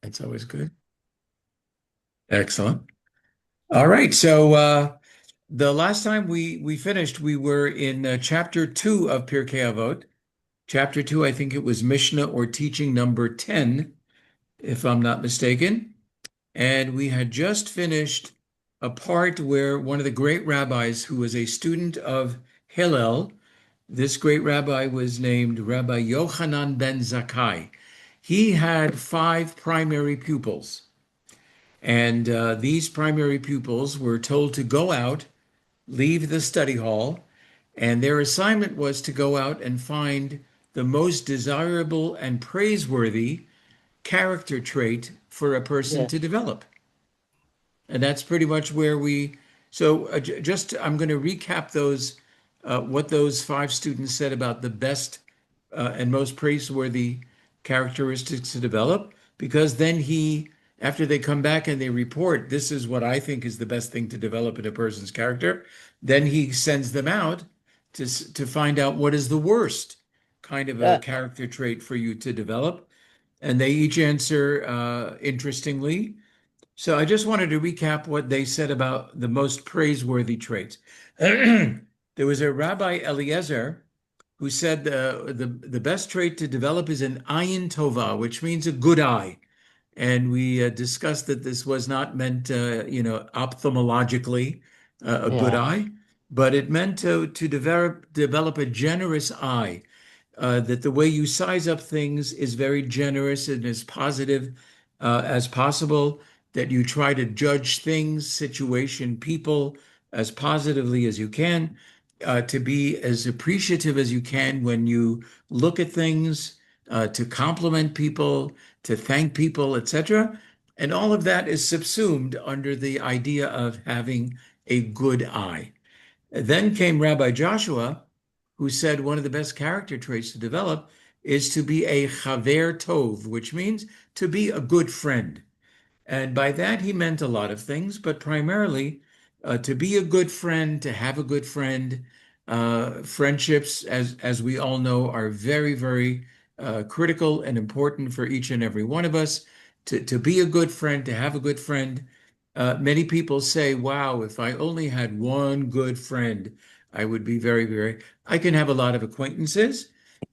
That's always good. Excellent. All right. So the last time we finished, we were in chapter 2 of Pirke Avot. Chapter 2, I think it was Mishnah or teaching number 10, if I'm not mistaken. And we had just finished a part where one of the great rabbis who was a student of Hillel, this great rabbi was named Rabbi Yochanan ben Zakkai. He had five primary pupils. And these primary pupils were told to go out, leave the study hall, and their assignment was to go out and find the most desirable and praiseworthy character trait for a person Yeah. to develop. And that's pretty much where so just, I'm going to recap what those five students said about the best and most praiseworthy characteristics to develop, because then after they come back and they report, this is what I think is the best thing to develop in a person's character, then he sends them out to find out what is the worst kind of a Uh, character trait for you to develop. And they each answer interestingly. So I just wanted to recap what they said about the most praiseworthy traits. There was a Rabbi Eliezer who said the best trait to develop is an ayin tova, which means a good eye. And we discussed that this was not meant, ophthalmologically, a good yeah. eye, but it meant to develop a generous eye, that the way you size up things is very generous and as positive as possible, that you try to judge things, situation, people as positively as you can, to be as appreciative as you can when you look at things, to compliment people, to thank people, etc. And all of that is subsumed under the idea of having a good eye. Then came Rabbi Joshua, who said one of the best character traits to develop is to be a chaver tov, which means to be a good friend. And by that, he meant a lot of things, but primarily to be a good friend, to have a good friend. Friendships, as we all know, are very, very critical and important for each and every one of us. To be a good friend, to have a good friend. Many people say, wow, if I only had one good friend, I would be very, very. I can have a lot of acquaintances,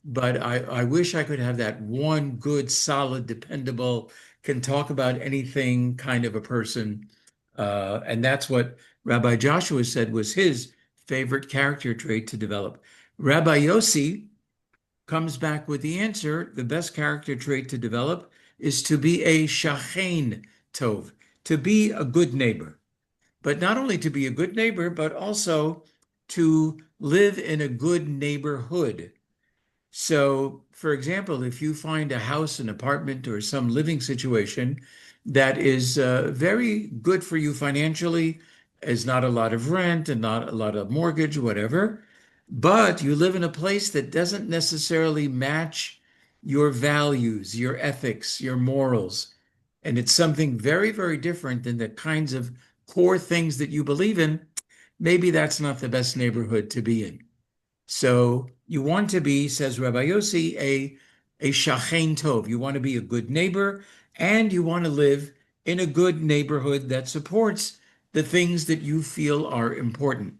but I wish I could have that one good, solid, dependable, can talk about anything kind of a person. And that's what Rabbi Joshua said was his favorite character trait to develop. Rabbi Yossi comes back with the answer. The best character trait to develop is to be a shachein tov, to be a good neighbor. But not only to be a good neighbor, but also to live in a good neighborhood. So, for example, if you find a house, an apartment, or some living situation that is very good for you financially, is not a lot of rent and not a lot of mortgage, whatever, but you live in a place that doesn't necessarily match your values, your ethics, your morals, and it's something very, very different than the kinds of core things that you believe in, maybe that's not the best neighborhood to be in. So you want to be, says Rabbi Yossi, a shachen tov. You want to be a good neighbor, and you want to live in a good neighborhood that supports the things that you feel are important.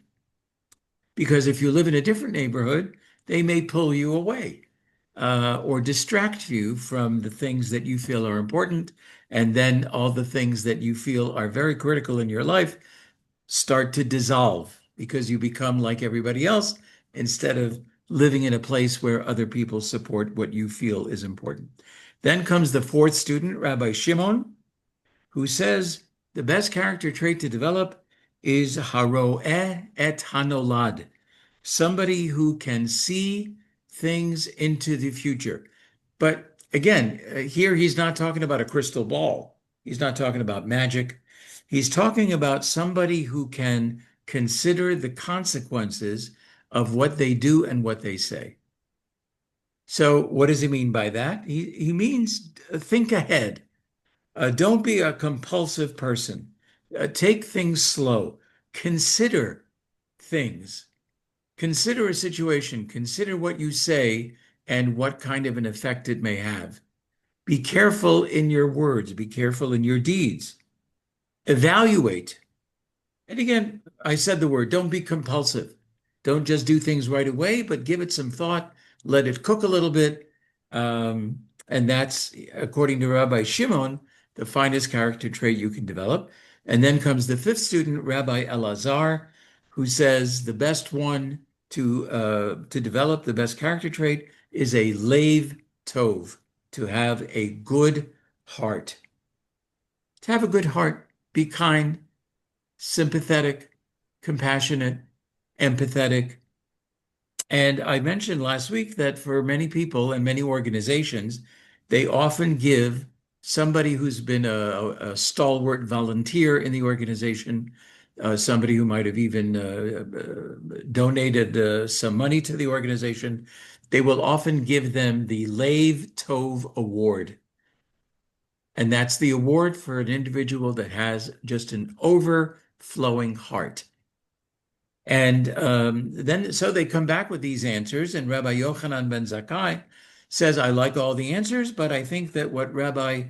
Because if you live in a different neighborhood, they may pull you away or distract you from the things that you feel are important. And then all the things that you feel are very critical in your life start to dissolve because you become like everybody else instead of living in a place where other people support what you feel is important. Then comes the fourth student, Rabbi Shimon, who says the best character trait to develop is haroeh et hanolad, somebody who can see things into the future. But again, here he's not talking about a crystal ball. He's not talking about magic. He's talking about somebody who can consider the consequences of what they do and what they say. So, what does he mean by that? He means think ahead. Don't be a compulsive person. Take things slow. Consider things. Consider a situation. Consider what you say and what kind of an effect it may have. Be careful in your words, be careful in your deeds. Evaluate. And again, I said the word, don't be compulsive. Don't just do things right away, but give it some thought, let it cook a little bit. And that's, according to Rabbi Shimon, the finest character trait you can develop. And then comes the fifth student, Rabbi Elazar, who says the best one to develop the best character trait is a lave tov, to have a good heart. To have a good heart, be kind, sympathetic, compassionate, empathetic. And I mentioned last week that for many people and many organizations, they often give somebody who's been a stalwart volunteer in the organization, somebody who might have even donated some money to the organization, they will often give them the Lev Tov Award. And that's the award for an individual that has just an overflowing heart. And then, so they come back with these answers, and Rabbi Yochanan ben Zakkai says, I like all the answers, but I think that what Rabbi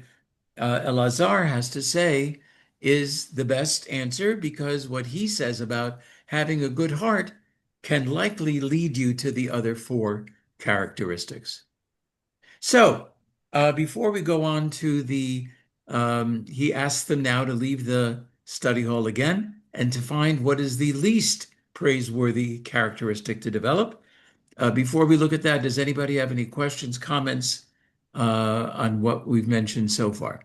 Elazar has to say is the best answer because what he says about having a good heart can likely lead you to the other four characteristics. So, before we go on to he asks them now to leave the study hall again and to find what is the least praiseworthy characteristic to develop. Before we look at that, does anybody have any questions, comments on what we've mentioned so far?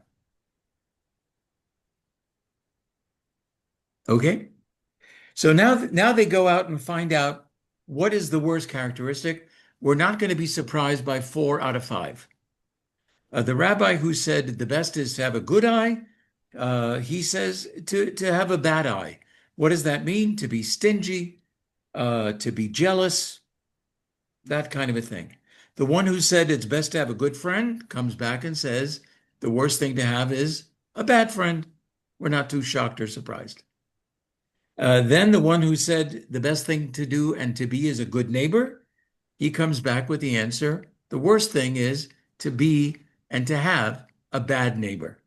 Okay. So now they go out and find out what is the worst characteristic. We're not going to be surprised by 4 out of 5. The rabbi who said the best is to have a good eye, he says to have a bad eye. What does that mean? To be stingy, to be jealous, that kind of a thing. The one who said it's best to have a good friend comes back and says the worst thing to have is a bad friend. We're not too shocked or surprised. Then the one who said the best thing to do and to be is a good neighbor, he comes back with the answer. The worst thing is to be and to have a bad neighbor.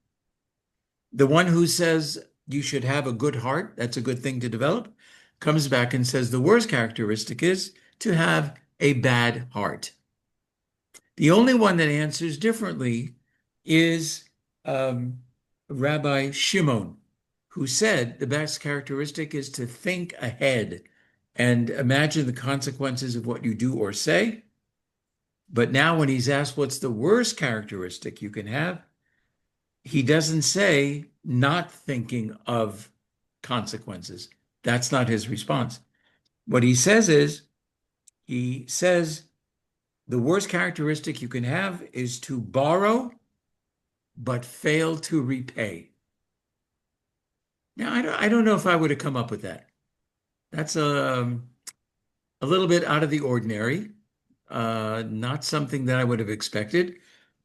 The one who says you should have a good heart, that's a good thing to develop, comes back and says the worst characteristic is to have a bad heart. The only one that answers differently is Rabbi Shimon, who said the best characteristic is to think ahead and imagine the consequences of what you do or say. But now when he's asked what's the worst characteristic you can have, he doesn't say not thinking of consequences. That's not his response. What he says is, he says the worst characteristic you can have is to borrow but fail to repay. Now, I don't know if I would have come up with that. That's a little bit out of the ordinary, not something that I would have expected.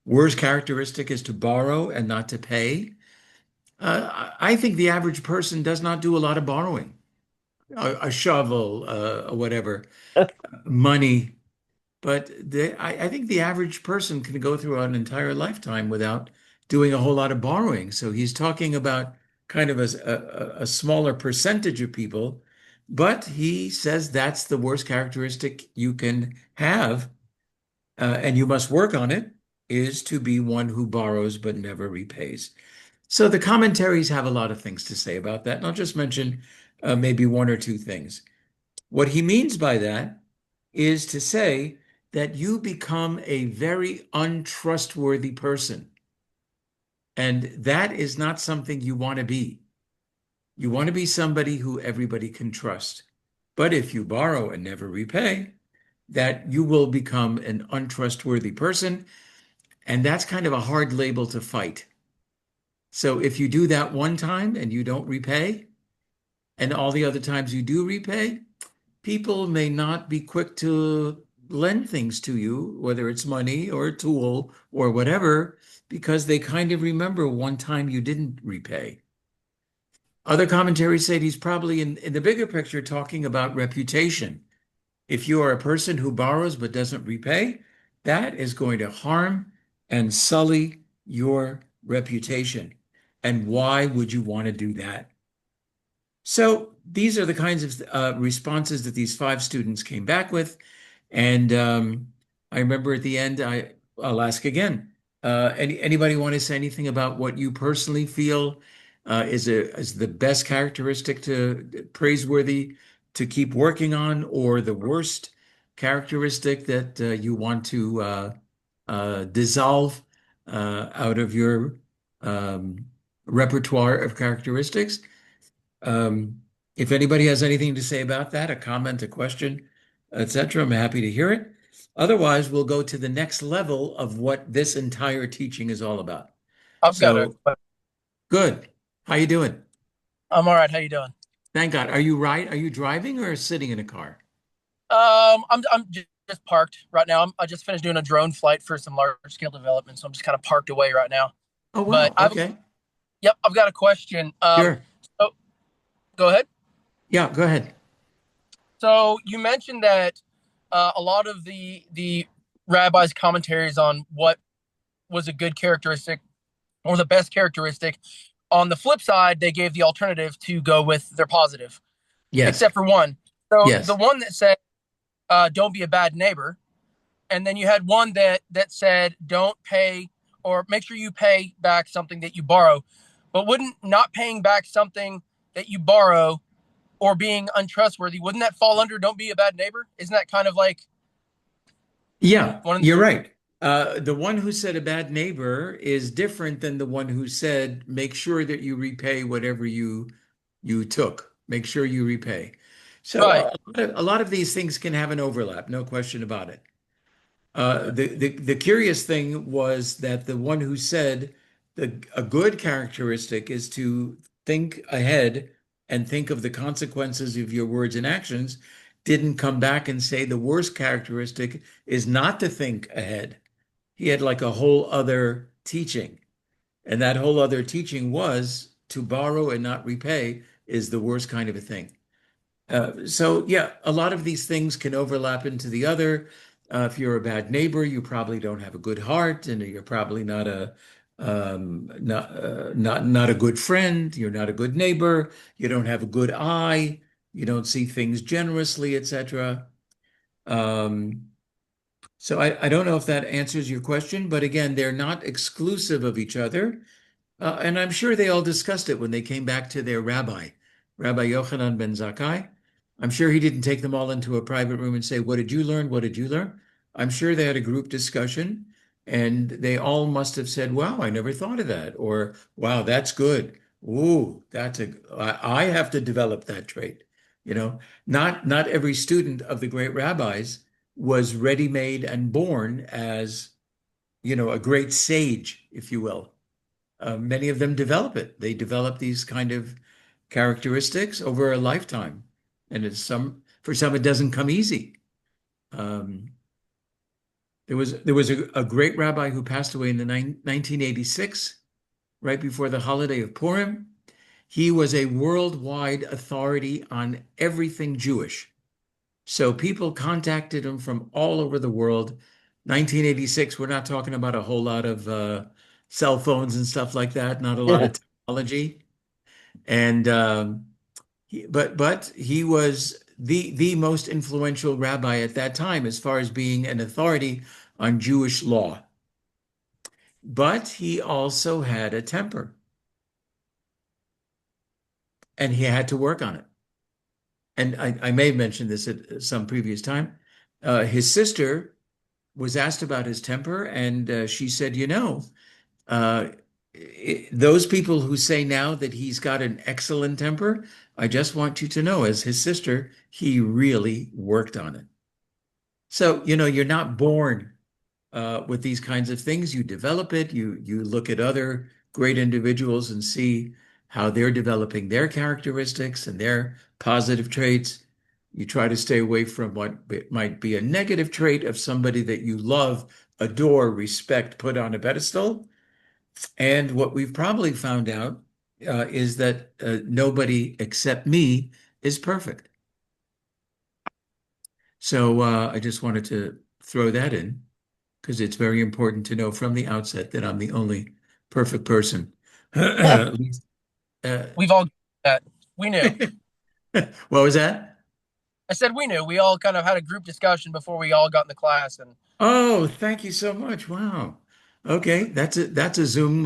Worst characteristic is to borrow and not to pay. I think the average person does not do a lot of borrowing. A shovel, whatever, money. But I think the average person can go through an entire lifetime without doing a whole lot of borrowing. So he's talking about kind of a smaller percentage of people, but he says that's the worst characteristic you can have, and you must work on it, is to be one who borrows but never repays. So the commentaries have a lot of things to say about that, and I'll just mention maybe one or two things. What he means by that is to say that you become a very untrustworthy person. And that is not something you want to be. You want to be somebody who everybody can trust. But if you borrow and never repay, that you will become an untrustworthy person. And that's kind of a hard label to fight. So if you do that one time and you don't repay, and all the other times you do repay, people may not be quick to lend things to you, whether it's money or a tool or whatever, because they kind of remember one time you didn't repay. Other commentaries say he's probably in the bigger picture talking about reputation. If you are a person who borrows but doesn't repay, that is going to harm and sully your reputation. And why would you want to do that? So these are the kinds of responses that these five students came back with. And I remember at the end, I'll ask again. Anybody want to say anything about what you personally feel is the best characteristic to praiseworthy to keep working on, or the worst characteristic that you want to dissolve out of your um, repertoire of characteristics? Um, if anybody has anything to say about that, a comment, a question, etc., I'm happy to hear it. Otherwise, we'll go to the next level of what this entire teaching is all about. I've got a. So, good. How you doing? I'm all right. How you doing? Thank God. Are you right? Are you driving or sitting in a car? I'm just parked right now. I just finished doing a drone flight for some large scale development, so I'm just kind of parked away right now. Oh, But wow. Okay. I've got a question. Sure. So go ahead. Yeah, go ahead. So you mentioned that a lot of the rabbis' commentaries on what was a good characteristic or the best characteristic. On the flip side, they gave the alternative to go with their positive, Yes. except for one. So the Yes. one that said, "Don't be a bad neighbor," and then you had one that said don't pay or make sure you pay back something that you borrow. But wouldn't not paying back something that you borrow or being untrustworthy, wouldn't that fall under don't be a bad neighbor? Isn't that kind of like Yeah, one of you're right. The one who said a bad neighbor is different than the one who said make sure that you repay whatever you took. Make sure you repay. So right? a lot of these things can have an overlap, no question about it. The curious thing was that the one who said a good characteristic is to think ahead and think of the consequences of your words and actions didn't come back and say the worst characteristic is not to think ahead. He had like a whole other teaching, and that whole other teaching was to borrow and not repay is the worst kind of a thing. So yeah, a lot of these things can overlap into the other. If you're a bad neighbor, you probably don't have a good heart, and you're probably not a not a good friend. You're not a good neighbor. You don't have a good eye. You don't see things generously, etc. Um, so I don't know if that answers your question, but again, they're not exclusive of each other. And I'm sure they all discussed it when they came back to their rabbi, Rabbi Yochanan ben Zakkai. I'm sure he didn't take them all into a private room and say, "What did you learn? What did you learn?" I'm sure they had a group discussion and they all must have said, "Wow, I never thought of that." Or, "Wow, that's good. Ooh, I have to develop that trait." You know, not every student of the great rabbis was ready-made and born as, a great sage, if you will. Many of them develop it. They develop these kind of characteristics over a lifetime, and for some it doesn't come easy. Um, there was a great rabbi who passed away in the 1986, right before the holiday of Purim. He was a worldwide authority on everything Jewish. So people contacted him from all over the world. 1986, we're not talking about a whole lot of cell phones and stuff like that, not a lot of technology. And but he was the most influential rabbi at that time as far as being an authority on Jewish law. But he also had a temper, and he had to work on it. And I may have mentioned this at some previous time. His sister was asked about his temper, and she said, uh, those people who say now that he's got an excellent temper, I just want you to know, as his sister, he really worked on it. So, you're not born with these kinds of things. You develop it. You look at other great individuals and see how they're developing their characteristics and their positive traits. You try to stay away from what might be a negative trait of somebody that you love, adore, respect, put on a pedestal. And what we've probably found out is that nobody except me is perfect. So I just wanted to throw that in. because it's very important to know from the outset that I'm the only perfect person. At least, uh, We've all that. We knew. what was that? I said we knew. We all kind of had a group discussion before we all got in the class, and Oh, thank you so much. Wow. Okay, that's a Zoom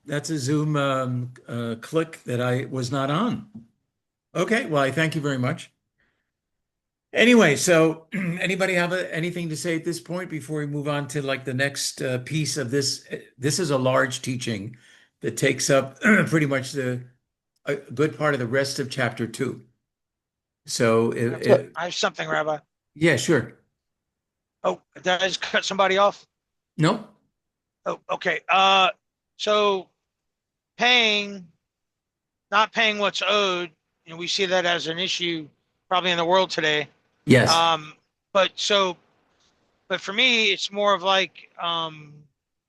that's a Zoom click that I was not on. Okay, well, I thank you very much. Anyway, so anybody have anything to say at this point before we move on to like the next piece of this? This is a large teaching that takes up pretty much a good part of the rest of chapter two. So, So I have something, Rabbi. yeah, sure. Oh, did I just cut somebody off? No? Oh, okay. So paying, not paying what's owed, we see that as an issue probably in the world today. Yes. Um, but so, but for me, it's more of like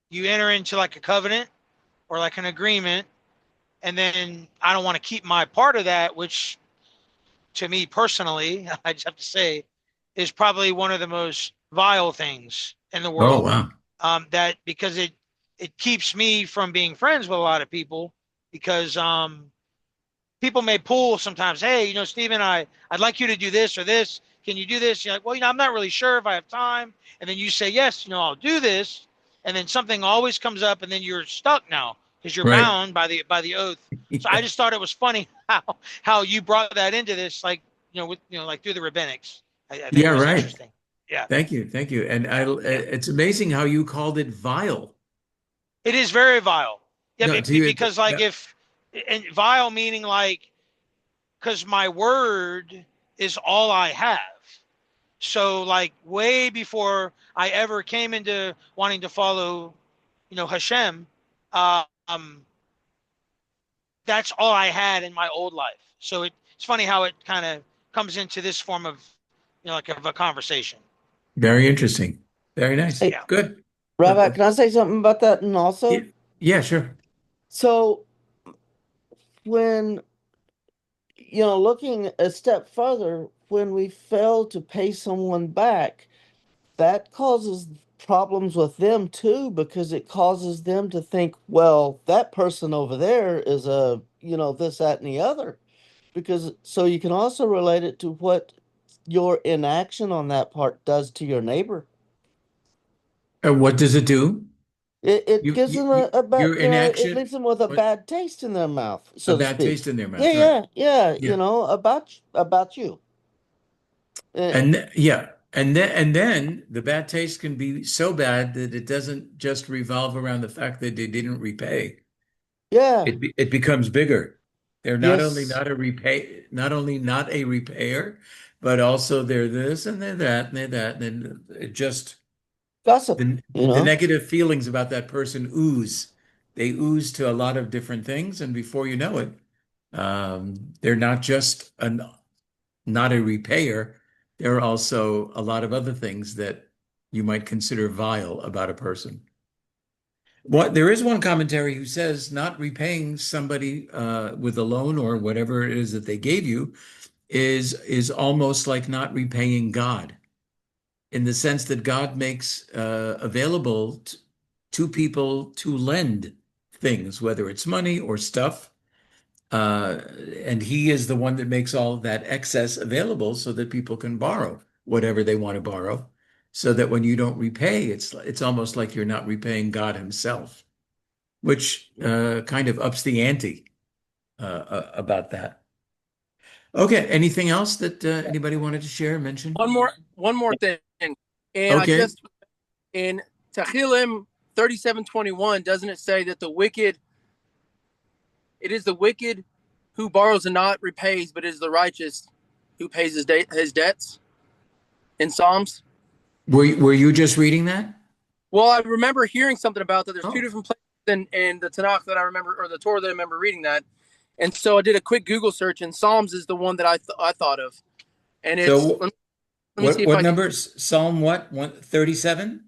you enter into like a covenant or like an agreement, and then I don't want to keep my part of that, which to me personally, I just have to say, is probably one of the most vile things in the Oh, world. wow. That because it keeps me from being friends with a lot of people because people may pull sometimes. Hey, Stephen, I'd like you to do this or this. Can you do this? You're like, well, I'm not really sure if I have time. And then you say yes, I'll do this. And then something always comes up, and then you're stuck now because you're Right. bound by the oath. So I just thought it was funny how you brought that into this, like with like through the rabbinics. I think Yeah, it was right. interesting. Yeah, Thank you. Thank you. And yeah, yeah. it's amazing how you called it vile. It is very vile. Yeah, No, to you, because like if and vile meaning like because my word is all I have. So like way before I ever came into wanting to follow, Hashem, um, that's all I had in my old life. So it's funny how it kind of comes into this form of, like of a conversation. very interesting. Very nice. Hey, Yeah. Good. Rabbi, Uh, can I say something about that? And yeah, also, yeah, sure. so when, looking a step further, when we fail to pay someone back, that causes problems with them too, because it causes them to think, well, that person over there is this, that, and the other. Because so you can also relate it to what your inaction on that part does to your neighbor. What does it do? It gives them a bad, Your it inaction, leaves them with a what, bad taste in their mouth, a so to bad speak. taste in their Yeah, mouth, right? yeah, yeah, Yeah. about you. Uh, Yeah. And then the bad taste can be so bad that it doesn't just revolve around the fact that they didn't repay. yeah, It becomes bigger. They're yes, not only not a repair, but also they're this and they're that and they're that. And it just gossip, the negative feelings about that person ooze. They ooze to a lot of different things, and before you know it, they're not just not a repair. There are also a lot of other things that you might consider vile about a person. There is one commentary who says not repaying somebody with a loan or whatever it is that they gave you is almost like not repaying God, in the sense that God makes available to people to lend things, whether it's money or stuff. Uh, and he is the one that makes all of that excess available so that people can borrow whatever they want to borrow. So that when you don't repay, it's almost like you're not repaying God himself, which kind of ups the ante about that. Okay, anything else that anybody wanted to share, mention? one more thing, and I Okay. just in Tehillim 37:21, doesn't it say that it is the wicked who borrows and not repays, but it is the righteous who pays his debts in Psalms? Were you just reading that? Well, I remember hearing something about that. There's two Oh. different places in the Tanakh that I remember, or the Torah that I remember reading that. And so I did a quick Google search, and Psalms is the one that I thought of. And it's So let me see if what I can. number? Psalm what? 137?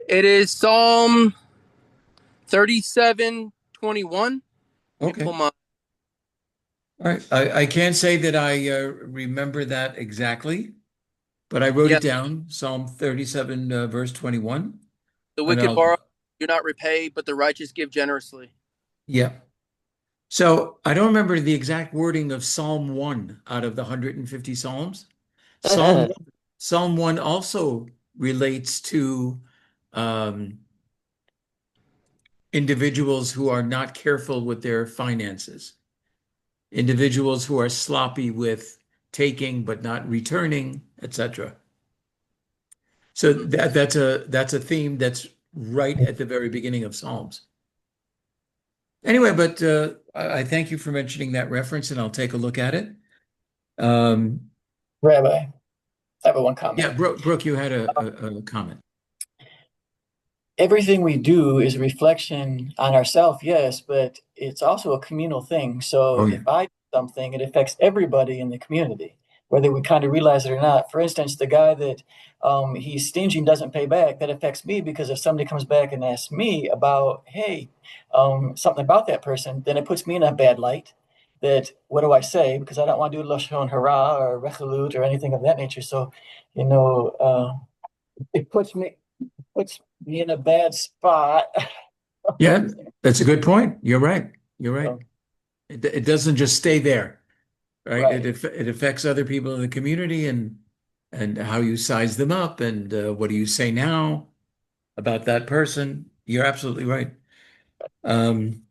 It is Psalm 37:21. Let me pull Okay. my. All right. I can't say that I remember that exactly. but I wrote Yeah. it down, Psalm 37, verse 21. The And wicked I'll, borrow, do not repay, but the righteous give generously. yeah. So I don't remember the exact wording of Psalm 1 out of the 150 Psalms. Psalm Psalm 1 also relates to um, individuals who are not careful with their finances, individuals who are sloppy with taking but not returning, etc. So Mhm. that's a theme that's right at the very beginning of Psalms. Anyway, but I thank you for mentioning that reference, and I'll take a look at it. Um, Rabbi, I have one yeah, comment. Brooke, you had a comment. Everything we do is a reflection on ourselves, yes, but it's also a communal thing. So Oh yeah, if I do something, it affects everybody in the community, whether we kind of realize it or not. For instance, the guy that he's stingy and doesn't pay back, that affects me because if somebody comes back and asks me about, hey, something about that person, then it puts me in a bad light. That what do I say? Because I don't want to do lashon hara or rechalut or anything of that nature. So, you know, it puts me in a bad spot. yeah, that's a good point. You're right. You're right. So, It doesn't just stay there, right? right. It affects other people in the community and how you size them up and what do you say now about that person. You're absolutely right. Um,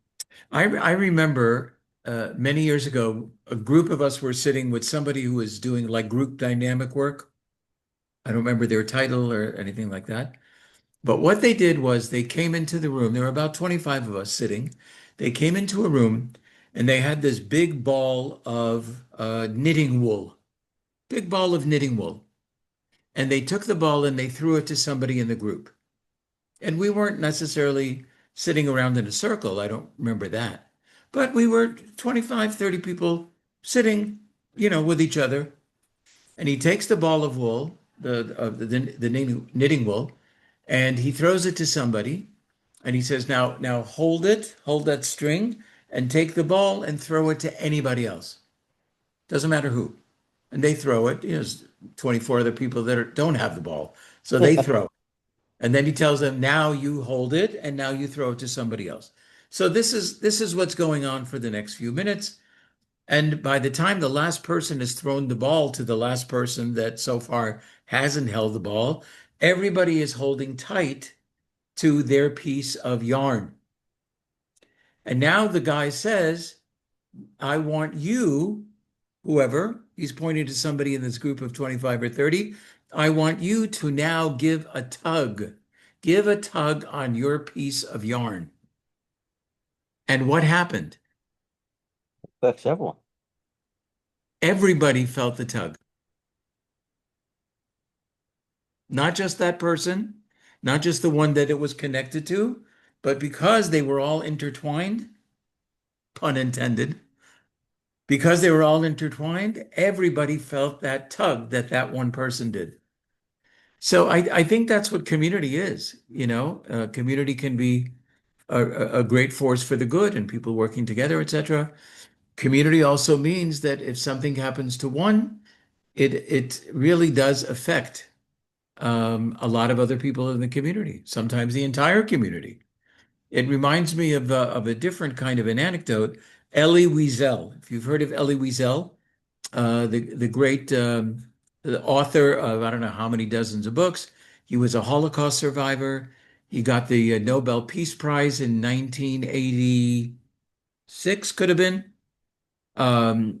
I remember many years ago, a group of us were sitting with somebody who was doing like group dynamic work. I don't remember their title or anything like that. But what they did was they came into the room. There were about 25 of us sitting. They came into a room and they had this big ball of knitting wool, big ball of knitting wool. And they took the ball and they threw it to somebody in the group. And we weren't necessarily sitting around in a circle. I don't remember that. But we were 25, 30 people sitting, with each other. And he takes the ball of wool, the knitting wool, and he throws it to somebody. And he says, now hold it, hold that string, and take the ball and throw it to anybody else. Doesn't matter who. And they throw it. There's 24 other people that don't have the ball. So they throw it. And then he tells them, now you hold it and now you throw it to somebody else. So this is what's going on for the next few minutes. And by the time the last person has thrown the ball to the last person that so far hasn't held the ball, everybody is holding tight to their piece of yarn. And now the guy says, I want you, whoever, he's pointing to somebody in this group of 25 or 30, I want you to now give a tug. Give a tug on your piece of yarn. And what happened? Affects everyone. Everybody felt the tug. Not just that person, not just the one that it was connected to, but because they were all intertwined, pun intended, because they were all intertwined, everybody felt that tug that that one person did. So I think that's what community is. Community can be a great force for the good and people working together, etc. Community also means that if something happens to one, it really does affect a lot of other people in the community, sometimes the entire community. It reminds me of a different kind of an anecdote. Elie Wiesel, if you've heard of Elie Wiesel, the great the author of I don't know how many dozens of books. He was a Holocaust survivor. He got the Nobel Peace Prize in 1986, could have been. Um,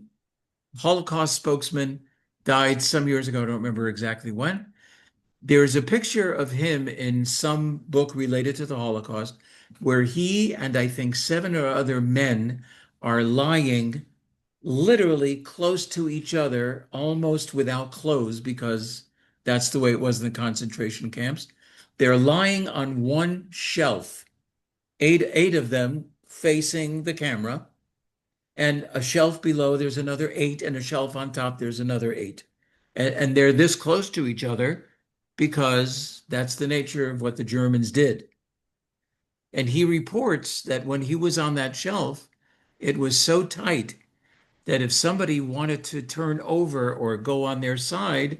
Holocaust spokesman, died some years ago. I don't remember exactly when. There's a picture of him in some book related to the Holocaust where he and I think seven or other men are lying literally close to each other, almost without clothes, because that's the way it was in the concentration camps. They're lying on one shelf, eight of them facing the camera, and a shelf below, there's another eight, and a shelf on top, there's another eight. And they're this close to each other because that's the nature of what the Germans did. And he reports that when he was on that shelf, it was so tight that if somebody wanted to turn over or go on their side,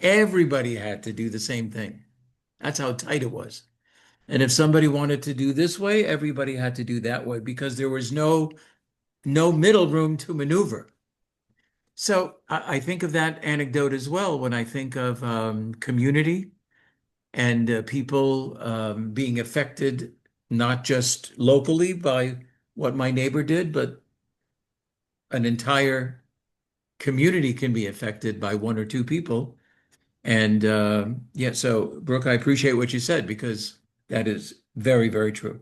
Everybody had to do the same thing. That's how tight it was. And if somebody wanted to do this way, everybody had to do that way because there was no middle room to maneuver. So I think of that anecdote as well when I think of community and people being affected not just locally by what my neighbor did, but an entire community can be affected by one or two people. And yeah, so Brooke, I appreciate what you said because that is very, very true.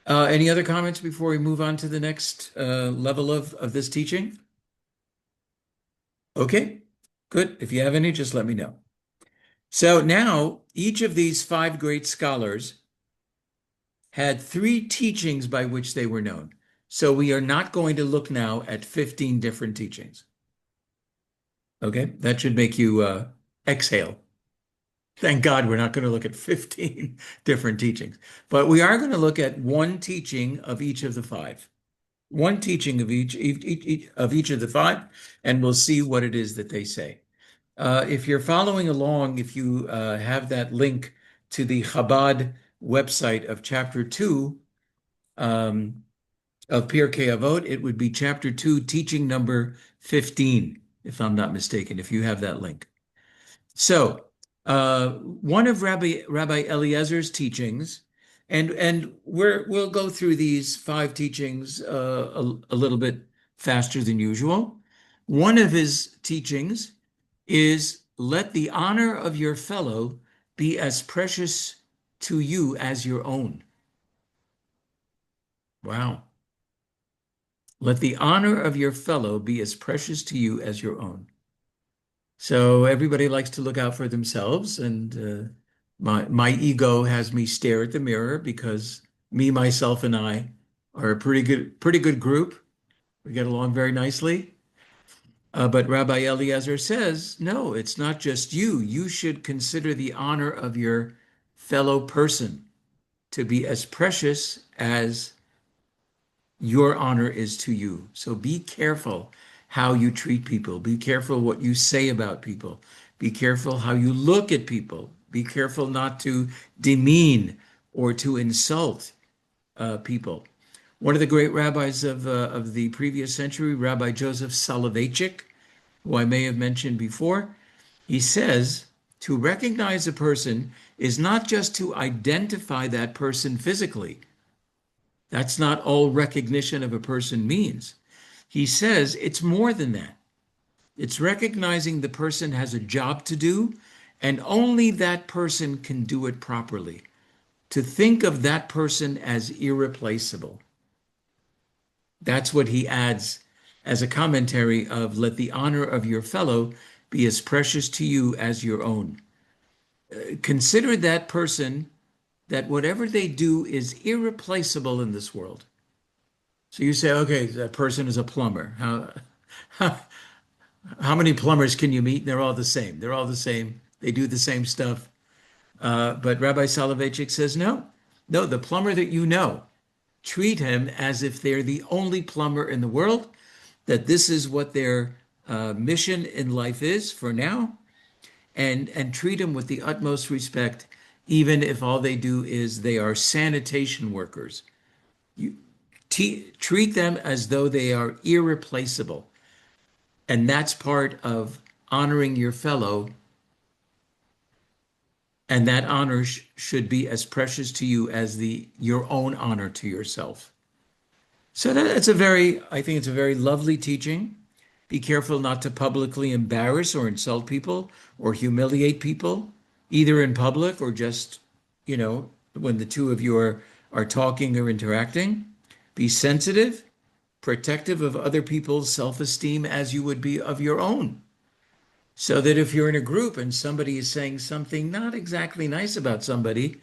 Any other comments before we move on to the next level of this teaching? Okay, good. If you have any, just let me know. So now each of these five great scholars had three teachings by which they were known. So we are not going to look now at 15 different teachings. Okay, that should make you exhale. Thank God we're not going to look at 15 different teachings, but we are going to look at one teaching of each of the five. One teaching of each of the five, and we'll see what it is that they say. If you're following along, if you have that link to the Chabad website of chapter 2 of Pirke Avot, it would be chapter 2, teaching number 15, if I'm not mistaken, if you have that link. So, one of Rabbi Eliezer's teachings, and we'll go through these five teachings a little bit faster than usual. One of his teachings is let the honor of your fellow be as precious to you as your own. Wow. Let the honor of your fellow be as precious to you as your own. So everybody likes to look out for themselves, and my ego has me stare at the mirror because me, myself, and I are a pretty good group. We get along very nicely. But Rabbi Eliezer says, no, it's not just you. You should consider the honor of your fellow person to be as precious as your honor is to you. So be careful how you treat people. Be careful what you say about people. Be careful how you look at people. Be careful not to demean or to insult people. One of the great rabbis of the previous century, Rabbi Joseph Soloveitchik, who I may have mentioned before, he says to recognize a person is not just to identify that person physically. That's not all recognition of a person means. He says it's more than that. It's recognizing the person has a job to do, and only that person can do it properly. To think of that person as irreplaceable. That's what he adds as a commentary of let the honor of your fellow be as precious to you as your own. Consider that person that whatever they do is irreplaceable in this world. So you say, okay, that person is a plumber. How many plumbers can you meet? They're all the same. They're all the same. They do the same stuff. But Rabbi Soloveitchik says, no, the plumber that you know, treat him as if they're the only plumber in the world, that this is what their mission in life is for now, and treat them with the utmost respect, even if all they do is they are sanitation workers. You treat them as though they are irreplaceable. And that's part of honoring your fellow. And that honor should be as precious to you as your own honor to yourself. So I think it's a very lovely teaching. Be careful not to publicly embarrass or insult people or humiliate people, either in public or just, when the two of you are talking or interacting. Be sensitive, protective of other people's self-esteem as you would be of your own. So that if you're in a group and somebody is saying something not exactly nice about somebody,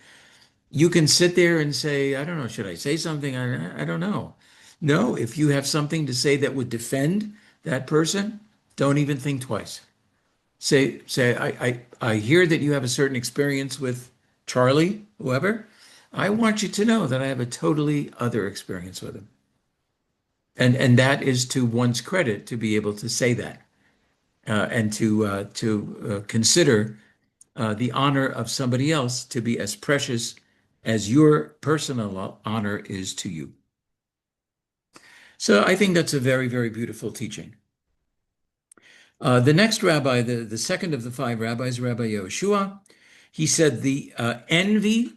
you can sit there and say, I don't know, should I say something? I don't know. No, if you have something to say that would defend that person, don't even think twice. Say, I hear that you have a certain experience with Charlie, whoever. I want you to know that I have a totally other experience with him. And that is to one's credit to be able to say that. and to consider the honor of somebody else to be as precious as your personal honor is to you. So I think that's a very, very beautiful teaching. The next rabbi, the second of the five rabbis, Rabbi Yehoshua, he said the envy,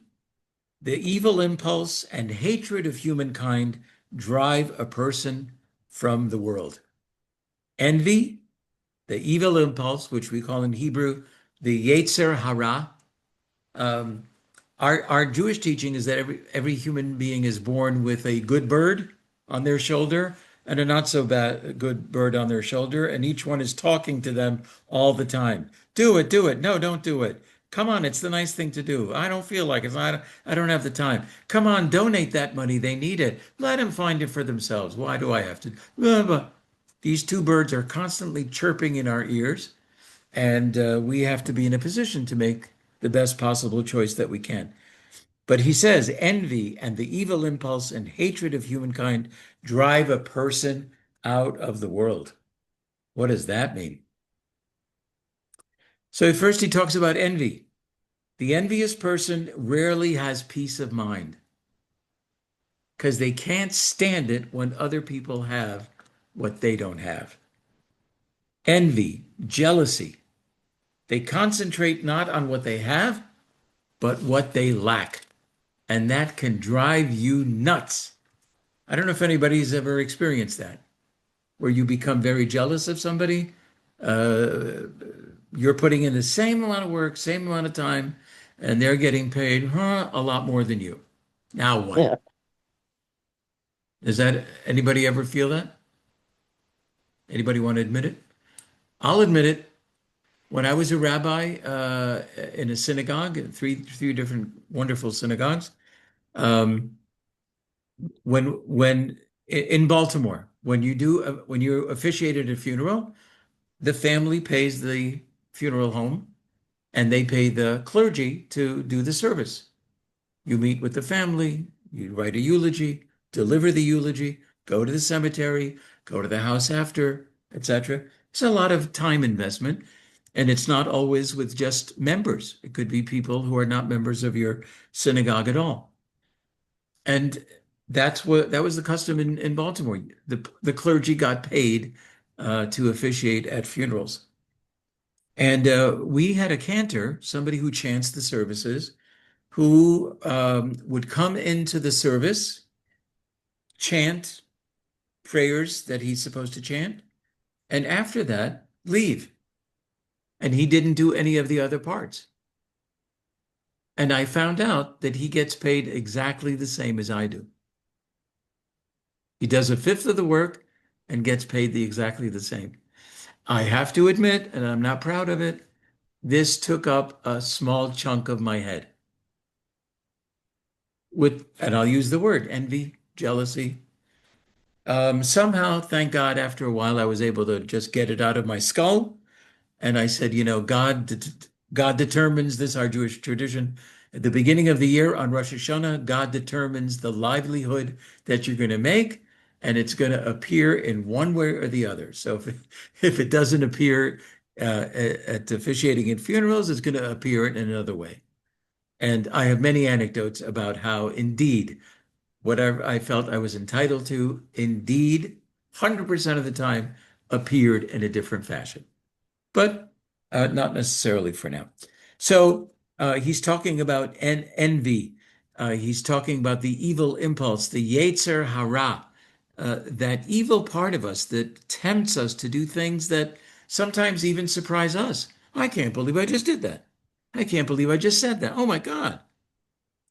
the evil impulse, and hatred of humankind drive a person from the world. Envy, the evil impulse, which we call in Hebrew the Yetzer Hara. Our Jewish teaching is that every human being is born with a good bird on their shoulder and a not so bad good bird on their shoulder, and each one is talking to them all the time. Do it, do it. No, don't do it. Come on, it's the nice thing to do. I don't feel like it. I don't have the time. Come on, donate that money. They need it. Let them find it for themselves. Why do I have to? Blah, blah. These two birds are constantly chirping in our ears, and we have to be in a position to make the best possible choice that we can. But he says envy and the evil impulse and hatred of humankind drive a person out of the world. What does that mean? So first he talks about envy. The envious person rarely has peace of mind because they can't stand it when other people have what they don't have. Envy, jealousy. They concentrate not on what they have, but what they lack. And that can drive you nuts. I don't know if anybody's ever experienced that, where you become very jealous of somebody. You're putting in the same amount of work, same amount of time, and they're getting paid a lot more than you. Now what? Yeah. Does that anybody ever feel that? Anybody want to admit it? I'll admit it. When I was a rabbi in a synagogue, three different wonderful synagogues, when in Baltimore, when you officiate at a funeral, the family pays the funeral home and they pay the clergy to do the service. You meet with the family, you write a eulogy, deliver the eulogy, go to the cemetery, go to the house after, etc. It's a lot of time investment, and it's not always with just members. It could be people who are not members of your synagogue at all. And that was the custom in Baltimore. The clergy got paid to officiate at funerals. And we had a cantor, somebody who chants the services, who would come into the service, chant prayers that he's supposed to chant, and after that, leave. And he didn't do any of the other parts. And I found out that he gets paid exactly the same as I do. He does a fifth of the work and gets paid exactly the same. I have to admit, and I'm not proud of it, this took up a small chunk of my head. And I'll use the word envy, jealousy. Somehow, thank God, after a while, I was able to just get it out of my skull. And I said, God determines this, our Jewish tradition. At the beginning of the year on Rosh Hashanah, God determines the livelihood that you're going to make, and it's going to appear in one way or the other. So if it doesn't appear at officiating in funerals, it's going to appear in another way. And I have many anecdotes about how, indeed, whatever I felt I was entitled to, indeed, 100% of the time, appeared in a different fashion. But not necessarily for now. So he's talking about envy. He's talking about the evil impulse, the Yetzer Hara, that evil part of us that tempts us to do things that sometimes even surprise us. I can't believe I just did that. I can't believe I just said that. Oh my God.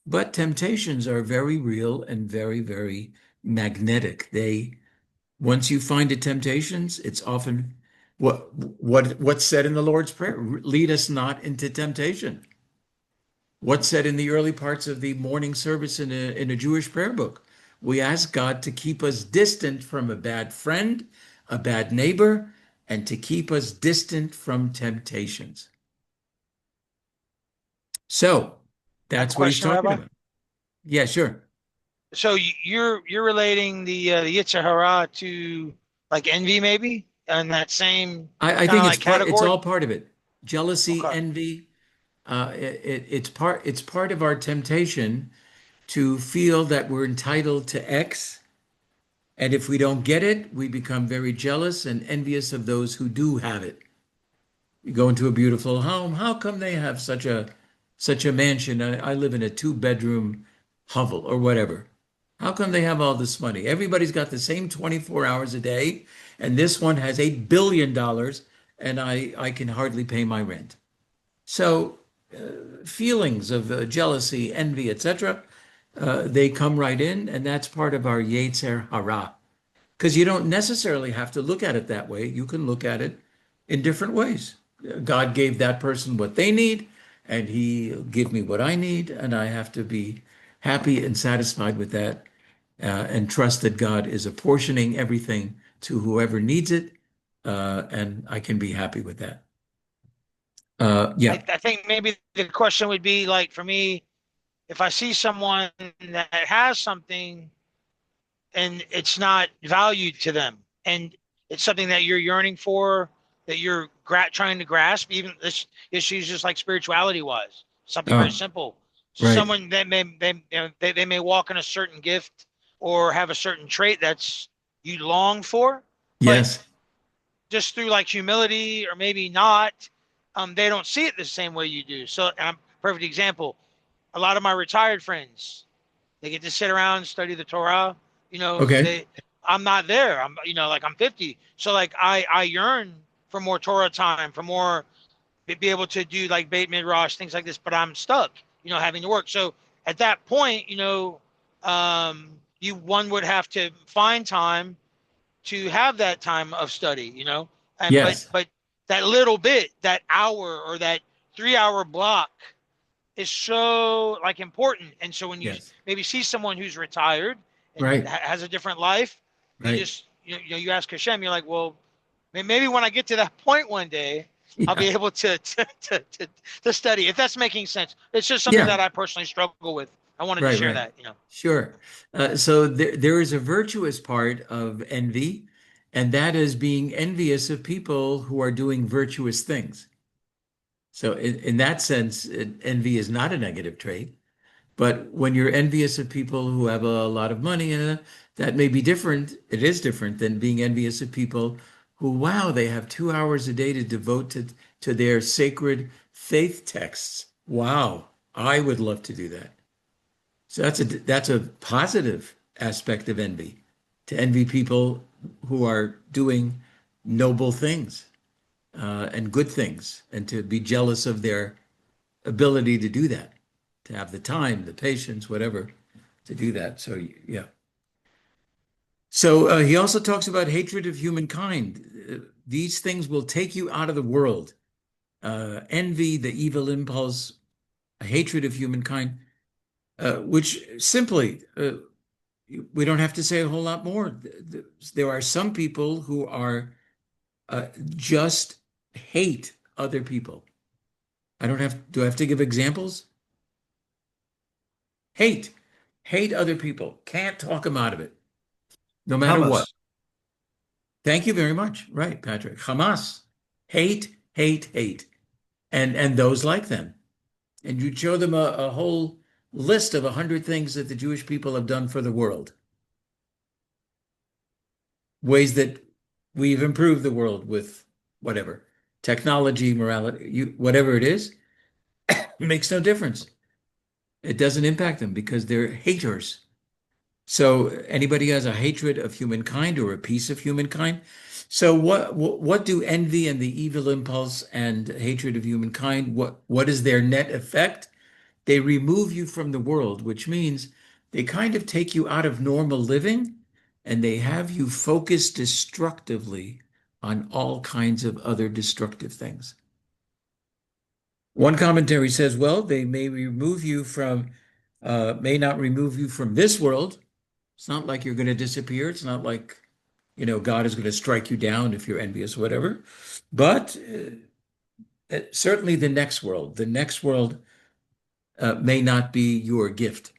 But temptations are very real and very, very magnetic. Once you find the temptations, it's often what's said in the Lord's Prayer, lead us not into temptation. What's said in the early parts of the morning service in a Jewish prayer book? We ask God to keep us distant from a bad friend, a bad neighbor, and to keep us distant from temptations. So that's what he's Question, talking Rabbi? about. Yeah, sure. So you're relating the Yetzer Hara to like envy, maybe? in that same I kind think of like it's category? all part of it. Jealousy, Okay. envy, it's part of our temptation to feel that we're entitled to X. And if we don't get it, we become very jealous and envious of those who do have it. You go into a beautiful home. How come they have such a mansion? I live in a two-bedroom hovel or whatever. How come they have all this money? Everybody's got the same 24 hours a day, and this one has $8 billion, and I can hardly pay my rent. So feelings of jealousy, envy, etc., they come right in, and that's part of our Yetzer Hara. Because you don't necessarily have to look at it that way. You can look at it in different ways. God gave that person what they need, and He'll give me what I need, and I have to be happy and satisfied with that, and trust that God is apportioning everything to whoever needs it, and I can be happy with that. Yeah. I think maybe the question would be like for me, if I see someone that has something and it's not valued to them, and it's something that you're yearning for, that you're trying to grasp, even this issues just like spirituality was something very Oh, simple. right. Someone that they may walk in a certain gift or have a certain trait that's you long for, but Yes. just through like humility or maybe not, they don't see it the same way you do. So, perfect example. A lot of my retired friends, they get to sit around and study the Torah. Okay. I'm not there. Like I'm 50. So like I yearn for more Torah time, for more be able to do like Beit Midrash, things like this, but I'm stuck, having to work. So at that point, one would have to find time to have that time of study, and Yes. but that little bit, that hour or that 3 hour block is so like important. And so when you Yes. maybe see someone who's retired and Right. has a different life, you Right. just you ask Hashem, you're like, well, maybe when I get to that point one day, I'll be Yeah. able to study. If that's making sense, it's just something Yeah. that I personally struggle with. I wanted to Right. share Right. that. Sure. So there is a virtuous part of envy, and that is being envious of people who are doing virtuous things. So in that sense, envy is not a negative trait. But when you're envious of people who have a lot of money, that may be different. It is different than being envious of people who, wow, they have 2 hours a day to devote to their sacred faith texts. Wow, I would love to do that. So that's a positive aspect of envy, to envy people who are doing noble things and good things, and to be jealous of their ability to do that, to have the time, the patience, whatever, to do that. So yeah. So he also talks about hatred of humankind. These things will take you out of the world. Envy, the evil impulse, a hatred of humankind, which simply we don't have to say a whole lot more. There are some people who are just hate other people. I don't have, do I have to give examples? Hate, hate other people. Can't talk them out of it, no matter what. Hamas. Thank you very much. Right, Patrick. Hamas, hate, hate, hate, and those like them. And you'd show them a whole list of 100 things that the Jewish people have done for the world, ways that we've improved the world with whatever technology, morality, whatever it is, it makes no difference. It doesn't impact them because they're haters. So anybody who has a hatred of humankind or a piece of humankind. So what do envy and the evil impulse and hatred of humankind, what is their net effect? They remove you from the world, which means they kind of take you out of normal living and they have you focus destructively on all kinds of other destructive things. One commentary says, well, they may not remove you from this world. It's not like you're going to disappear. It's not like, God is going to strike you down if you're envious, whatever. But certainly the next world may not be your gift.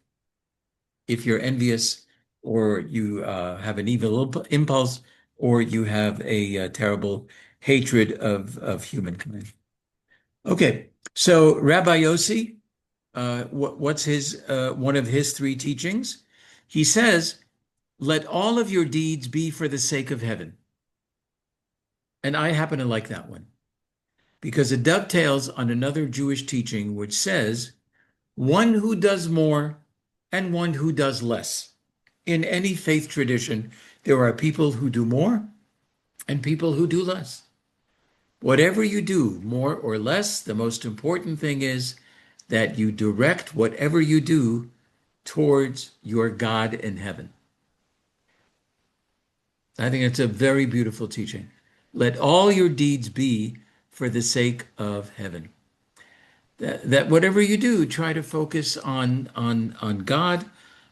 If you're envious or you have an evil impulse, or you have a terrible hatred of humankind. Okay, so Rabbi Yossi, what's his one of his three teachings? He says, "Let all of your deeds be for the sake of heaven." And I happen to like that one because it dovetails on another Jewish teaching which says, "One who does more and one who does less." In any faith tradition, there are people who do more and people who do less. Whatever you do, more or less, the most important thing is that you direct whatever you do towards your God in heaven. I think it's a very beautiful teaching. Let all your deeds be for the sake of heaven. That whatever you do, try to focus on God,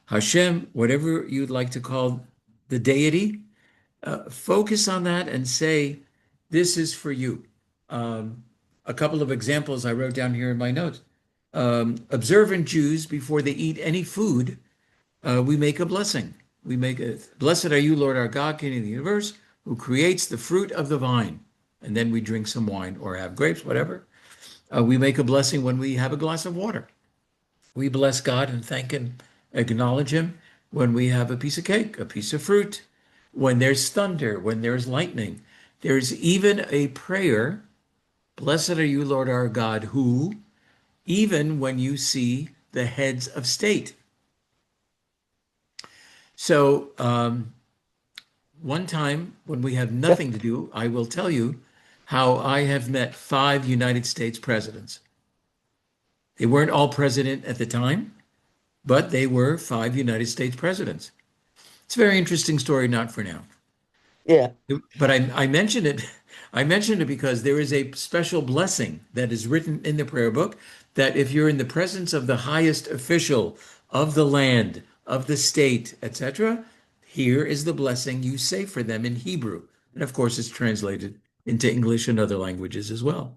Hashem, whatever you'd like to call the deity. Focus on that and say, this is for you. A couple of examples I wrote down here in my notes. Observant Jews, before they eat any food, we make a blessing. We make a, blessed are you, Lord our God, King of the universe, who creates the fruit of the vine. And then we drink some wine or have grapes, whatever. We make a blessing when we have a glass of water. We bless God and thank and acknowledge him when we have a piece of cake, a piece of fruit, when there's thunder, when there's lightning. There's even a prayer, blessed are you, Lord our God, who, even when you see the heads of state. So one time when we have nothing to do, I will tell you how I have met 5 United States presidents. They weren't all president at the time, but they were 5 United States presidents. It's a very interesting story, not for now. Yeah. But I mentioned it. I mentioned it because there is a special blessing that is written in the prayer book that if you're in the presence of the highest official of the land, of the state, etc., here is the blessing you say for them in Hebrew. And of course, it's translated into English and other languages as well.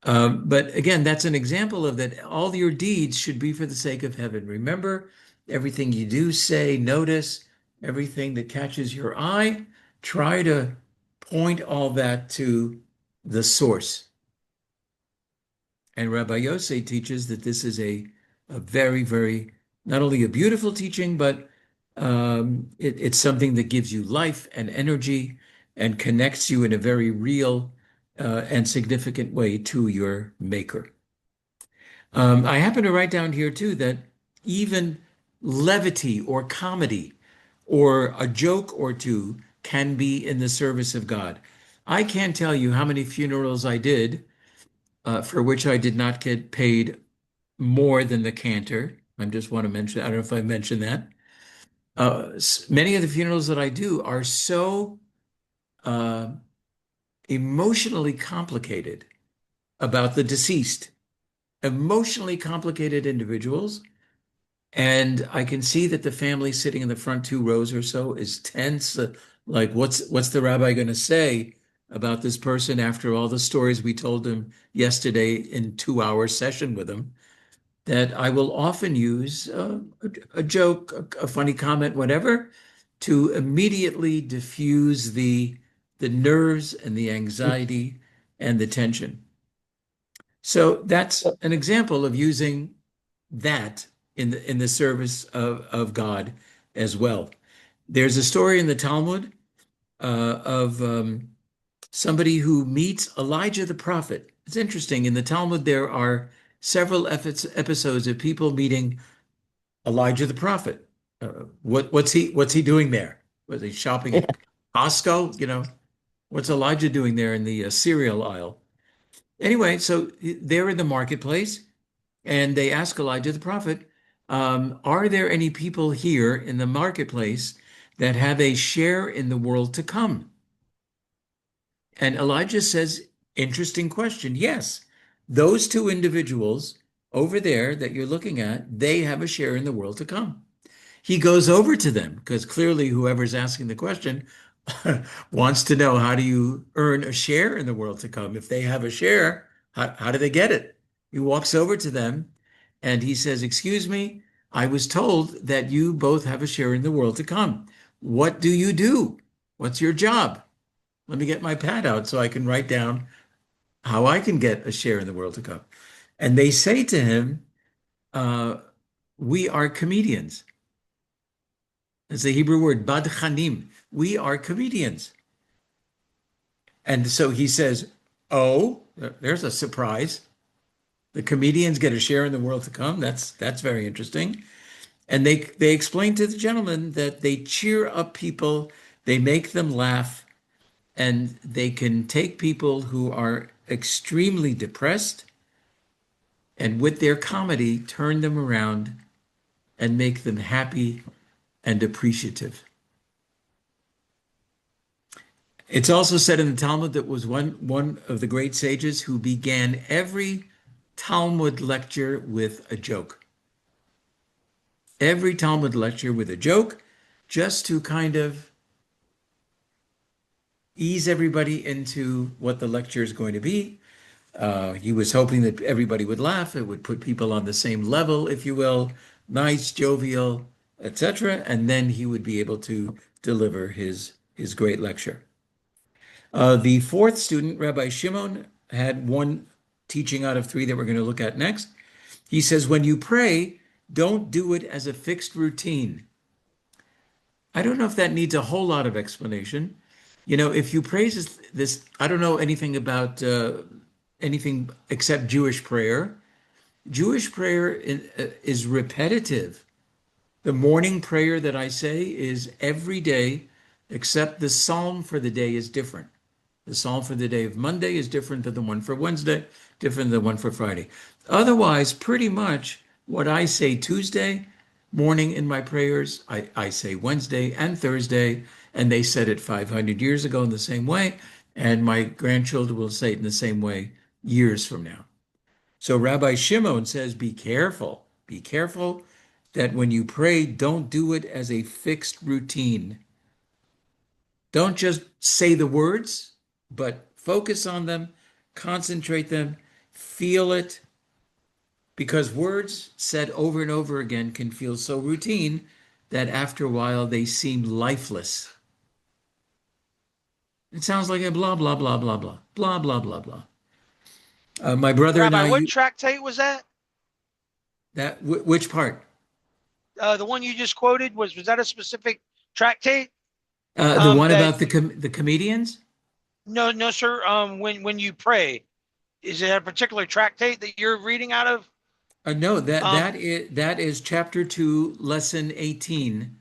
But again, that's an example of that all your deeds should be for the sake of heaven. Remember, everything you do, say, notice, everything that catches your eye, try to point all that to the source. And Rabbi Yossi teaches that this is a very, very, not only a beautiful teaching, but it's something that gives you life and energy and connects you in a very real and significant way to your maker. I happen to write down here too that even levity or comedy or a joke or two can be in the service of God. I can't tell you how many funerals I did for which I did not get paid more than the cantor. I just want to mention, I don't know if I mentioned that. Many of the funerals that I do are so emotionally complicated about the deceased, emotionally complicated individuals. And I can see that the family sitting in the front 2 rows or so is tense. Like, what's the rabbi going to say about this person after all the stories we told him yesterday in 2-hour session with him? That I will often use a joke, a funny comment, whatever, to immediately diffuse the nerves and the anxiety and the tension. So that's an example of using that in the service of God as well. There's a story in the Talmud of somebody who meets Elijah the prophet. It's interesting. In the Talmud, there are several episodes of people meeting Elijah the prophet. What's he doing there? Was he shopping at Costco? You know, what's Elijah doing there in the cereal aisle? Anyway, so they're in the marketplace, and they ask Elijah the prophet, are there any people here in the marketplace that have a share in the world to come? And Elijah says, interesting question. Yes, those 2 individuals over there that you're looking at, they have a share in the world to come. He goes over to them because clearly whoever's asking the question wants to know, how do you earn a share in the world to come? If they have a share, how do they get it? He walks over to them and he says, excuse me, I was told that you both have a share in the world to come. What do you do? What's your job? Let me get my pad out so I can write down how I can get a share in the world to come. And they say to him, uh, we are comedians. It's the Hebrew word, badchanim. We are comedians. And so he says, oh, there's a surprise. The comedians get a share in the world to come. That's very interesting. And they explain to the gentleman that they cheer up people, they make them laugh, and they can take people who are extremely depressed and with their comedy turn them around and make them happy and appreciative. It's also said in the Talmud that was one of the great sages who began every Talmud lecture with a joke. Every Talmud lecture with a joke, just to kind of ease everybody into what the lecture is going to be. He was hoping that everybody would laugh. It would put people on the same level, if you will, nice, jovial, etc. And then he would be able to deliver his great lecture. The fourth student, Rabbi Shimon, had one teaching out of three that we're going to look at next. He says, when you pray, don't do it as a fixed routine. I don't know if that needs a whole lot of explanation. You know, if you praise this, I don't know anything about anything except Jewish prayer. Jewish prayer is repetitive. The morning prayer that I say is every day, except the psalm for the day is different. The psalm for the day of Monday is different than the one for Wednesday, different than the one for Friday. Otherwise, pretty much what I say Tuesday morning in my prayers, I say Wednesday and Thursday, and they said it 500 years ago in the same way, and my grandchildren will say it in the same way years from now. So Rabbi Shimon says, be careful that when you pray, don't do it as a fixed routine. Don't just say the words, but focus on them, concentrate them, feel it, because words said over and over again can feel so routine that after a while they seem lifeless. It sounds like a blah, blah, blah, blah, blah, blah, blah, blah, blah. My brother and Rabbi, I, what tractate was that? which part? The one you just quoted was that a specific tractate? The one That about the comedians? no, no, sir. When you pray, is it a particular tractate that you're reading out of? No, Um, that is chapter 2, lesson 18.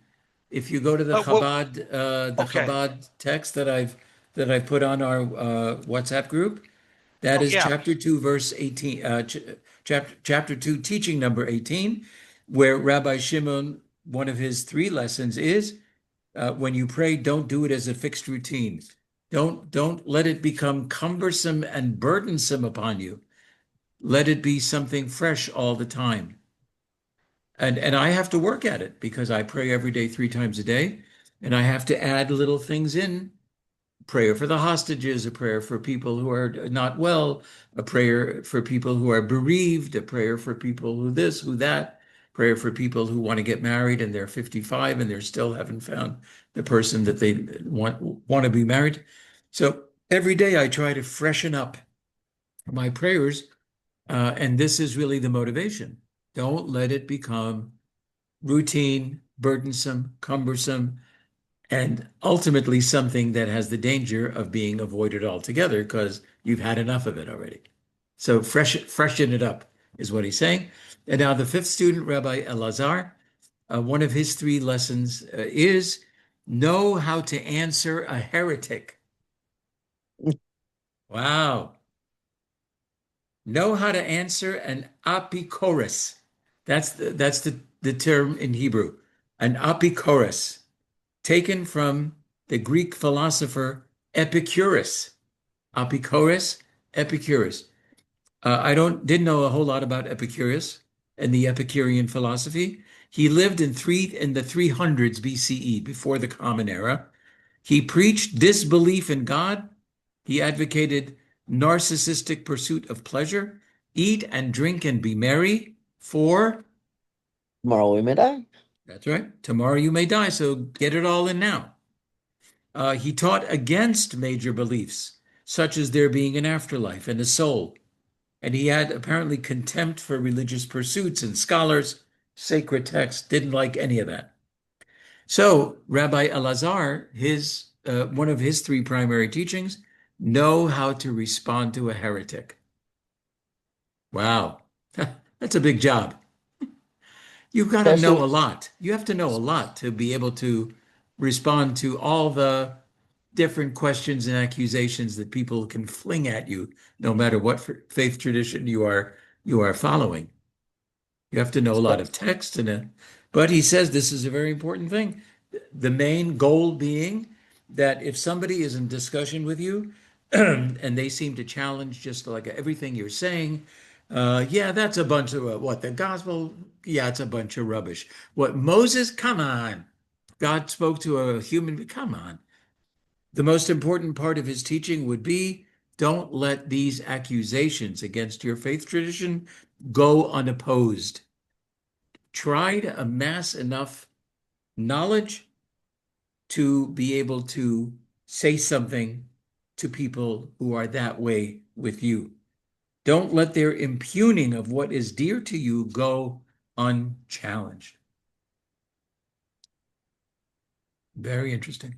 If you go to well, the okay. Chabad text that I've put on our WhatsApp group, that Oh, is yeah. chapter 2, verse 18, chapter 2, teaching number 18, where Rabbi Shimon, one of his three lessons is when you pray, don't do it as a fixed routine. Don't let it become cumbersome and burdensome upon you. Let it be something fresh all the time. And I have to work at it because I pray every day 3 times a day, and I have to add little things in. Prayer for the hostages, a prayer for people who are not well, a prayer for people who are bereaved, a prayer for people who this, who that, prayer for people who want to get married and they're 55 and they still haven't found the person that they want to be married. So every day I try to freshen up my prayers, and this is really the motivation. Don't let it become routine, burdensome, cumbersome, and ultimately something that has the danger of being avoided altogether because you've had enough of it already. So freshen it up is what he's saying. And now the fifth student, Rabbi Elazar, one of his three lessons is know how to answer a heretic. Wow. Know how to answer an apikoros. That's the term in Hebrew, an apikoros, taken from the Greek philosopher Epicurus. Apikoros, Epicurus. I didn't know a whole lot about Epicurus and the Epicurean philosophy. He lived in the 300s BCE, before the Common Era. He preached disbelief in God. He advocated narcissistic pursuit of pleasure, eat and drink and be merry, for Tomorrow we may die. that's right, tomorrow you may die, so get it all in now. He taught against major beliefs, such as there being an afterlife and a soul. And he had apparently contempt for religious pursuits and scholars, sacred texts, didn't like any of that. So Rabbi Elazar, one of his three primary teachings, know how to respond to a heretic. Wow, that's a big job. You've got to know especially a lot. You have to know a lot to be able to respond to all the different questions and accusations that people can fling at you, no matter what faith tradition you are following. You have to know a lot of text but he says this is a very important thing. The main goal being that if somebody is in discussion with you and they seem to challenge just like everything you're saying, yeah, that's a bunch of what the gospel, yeah, it's a bunch of rubbish. What Moses, come on. God spoke to a human, come on. The most important part of his teaching would be don't let these accusations against your faith tradition go unopposed. Try to amass enough knowledge to be able to say something to people who are that way with you. Don't let their impugning of what is dear to you go unchallenged. Very interesting.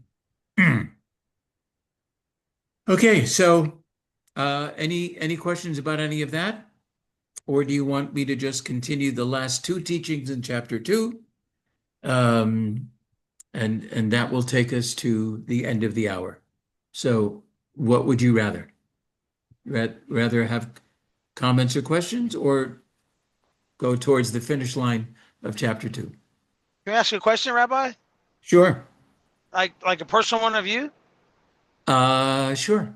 Okay, so any questions about any of that? Or do you want me to just continue the last two teachings in chapter 2? And that will take us to the end of the hour. So what would you rather? Rather have comments or questions or go towards the finish line of chapter 2? Can I ask you a question, Rabbi? Sure. Like a personal one of you, Sure.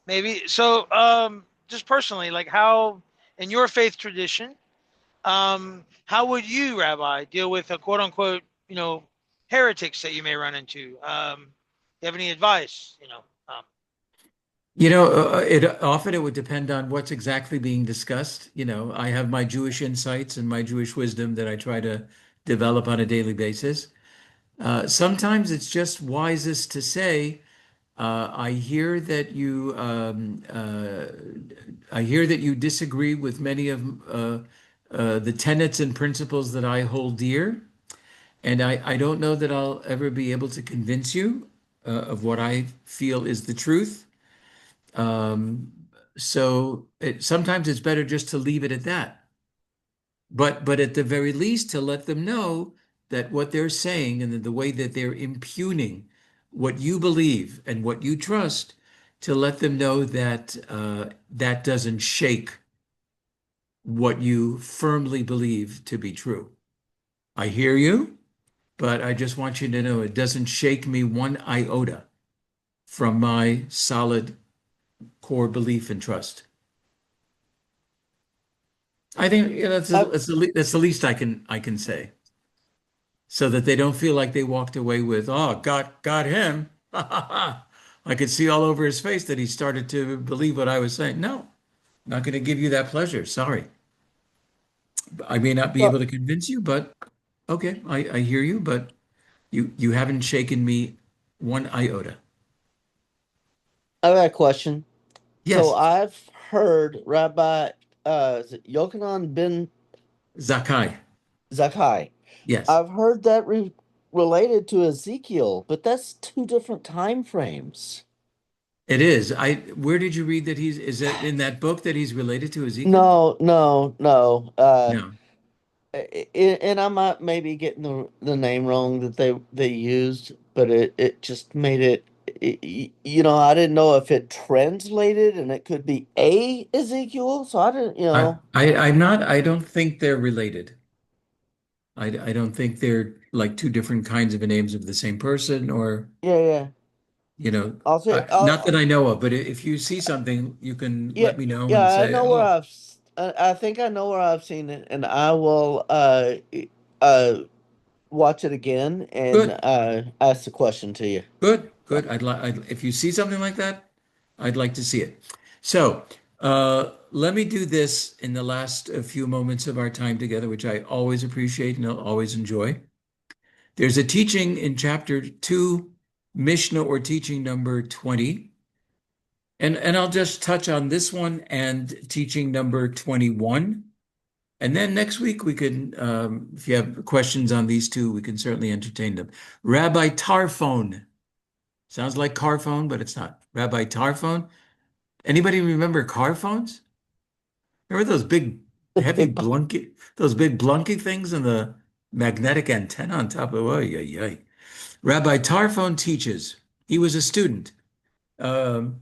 maybe. So, just personally, like how in your faith tradition, how would you, Rabbi, deal with a quote unquote, heretics that you may run into? You have any advice? It would depend on what's exactly being discussed. I have my Jewish insights and my Jewish wisdom that I try to develop on a daily basis. Sometimes it's just wisest to say, I hear that you disagree with many of the tenets and principles that I hold dear, and I don't know that I'll ever be able to convince you of what I feel is the truth. Um, sometimes it's better just to leave it at that. But at the very least, to let them know that what they're saying and the way that they're impugning what you believe and what you trust, to let them know that that doesn't shake what you firmly believe to be true. I hear you, but I just want you to know it doesn't shake me one iota from my solid core belief and trust. I think I, that's the least I can say, so that they don't feel like they walked away with, oh, got him. I could see all over his face that he started to believe what I was saying. No, not going to give you that pleasure. Sorry. I may not be able well, to convince you, but okay, I hear you, but you haven't shaken me one iota. I have a question. So Yes, I've heard Rabbi is it Yochanan ben Zakai. Zakkai. Yes, I've heard that related to Ezekiel, but that's two different time frames. it is. Where did you read that is it in that book that he's related to Ezekiel? No, no, no. No. And I might maybe getting the name wrong that they used, but it just made I didn't know if it translated and it could be a Ezekiel, so I didn't, I don't think they're related. I don't think they're like two different kinds of names of the same person or, yeah, yeah. you know, I'll say, not that I know of, but if you see something, you can yeah, let me know and yeah. I say, know where oh, I think I know where I've seen it, and I will uh watch it again and good, ask the question to you. good, So, good. If you see something like that, I'd like to see it. So, let me do this in the last few moments of our time together, which I always appreciate and I'll always enjoy. There's a teaching in chapter 2 Mishnah or teaching number 20. And I'll just touch on this one and teaching number 21. And then next week we can, if you have questions on these two, we can certainly entertain them. Rabbi Tarfon. Sounds like car phone, but it's not. Rabbi Tarfon. Anybody remember car phones? Remember those big, heavy blunky, those big blunky things and the magnetic antenna on top of, oh, yeah, yeah. Rabbi Tarfon teaches. He was a student. Um,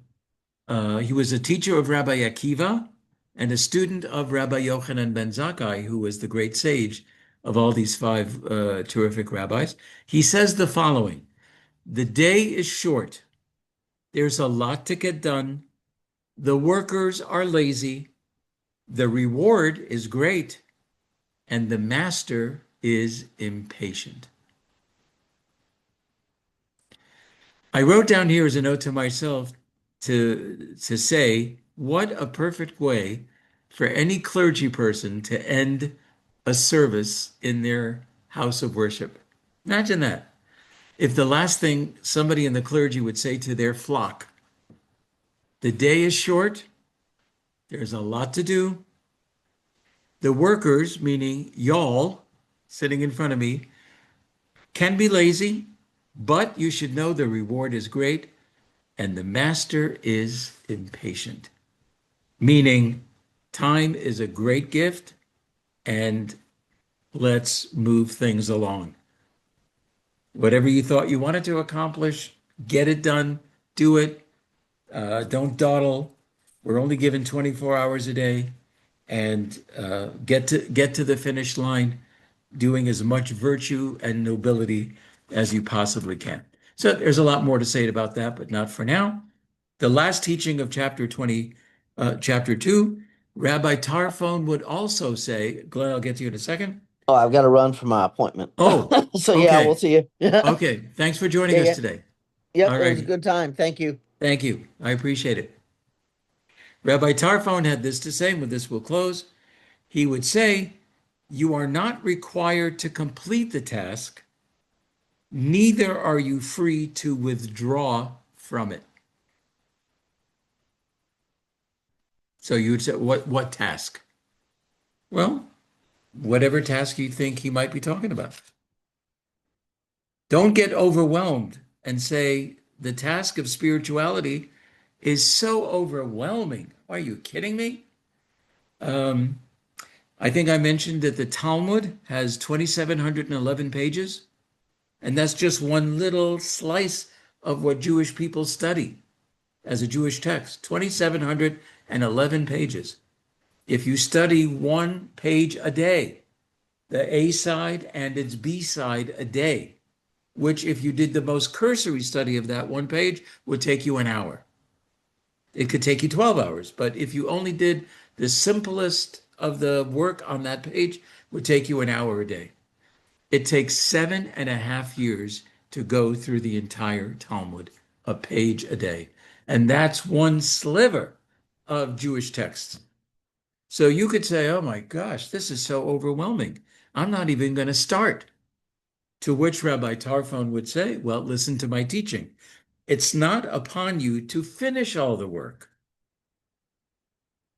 he was a teacher of Rabbi Akiva and a student of Rabbi Yochanan ben Zakkai, who was the great sage of all these five terrific rabbis. He says the following: the day is short. There's a lot to get done. The workers are lazy. The reward is great. And the master is impatient. I wrote down here as a note to myself to say, what a perfect way for any clergy person to end a service in their house of worship. Imagine that. If the last thing somebody in the clergy would say to their flock, the day is short, there's a lot to do. The workers, meaning y'all sitting in front of me, can be lazy, but you should know the reward is great and the master is impatient. Meaning time is a great gift and let's move things along. Whatever you thought you wanted to accomplish, get it done, do it. Don't dawdle. We're only given 24 hours a day, and get to the finish line doing as much virtue and nobility as you possibly can. So there's a lot more to say about that, but not for now. The last teaching of chapter 2, Rabbi Tarfon would also say, Glenn, I'll get to you in a second. Oh, I've got to run for my appointment. Oh, so yeah, okay. we'll see you. Okay, thanks for joining us today. Yep, All it was a right. good time. Thank you. Thank you. I appreciate it. Rabbi Tarfon had this to say, and with this we'll close. He would say, you are not required to complete the task, neither are you free to withdraw from it. So you would say, what task? Well, whatever task you think he might be talking about. Don't get overwhelmed and say, the task of spirituality is so overwhelming. Are you kidding me? I think I mentioned that the Talmud has 2,711 pages, and that's just one little slice of what Jewish people study as a Jewish text. 2,711 pages. If you study one page a day, the A side and its B side a day, which if you did the most cursory study of that one page would take you an hour. It could take you 12 hours, but if you only did the simplest of the work on that page would take you an hour a day. It takes 7.5 years to go through the entire Talmud, a page a day. And that's one sliver of Jewish texts. So you could say, oh my gosh, this is so overwhelming. I'm not even going to start. To which Rabbi Tarfon would say, well, listen to my teaching. It's not upon you to finish all the work.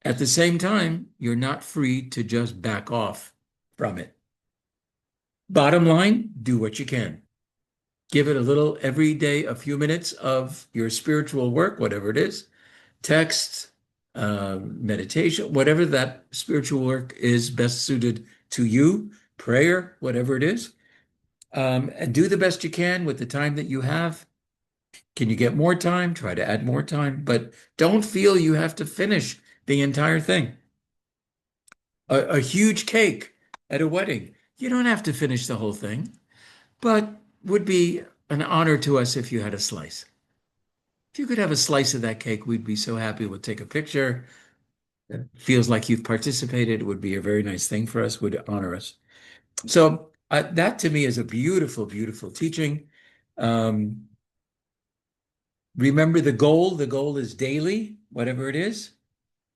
At the same time, you're not free to just back off from it. Bottom line, do what you can. Give it a little every day, a few minutes of your spiritual work, whatever it is, text, meditation, whatever that spiritual work is best suited to you, prayer, whatever it is. And do the best you can with the time that you have. Can you get more time? Try to add more time, but don't feel you have to finish the entire thing. A huge cake at a wedding. You don't have to finish the whole thing, but would be an honor to us if you had a slice. If you could have a slice of that cake, we'd be so happy. We'll take a picture. It feels like you've participated. It would be a very nice thing for us, would honor us. So that to me is a beautiful, beautiful teaching. Remember the goal. The goal is daily, whatever it is.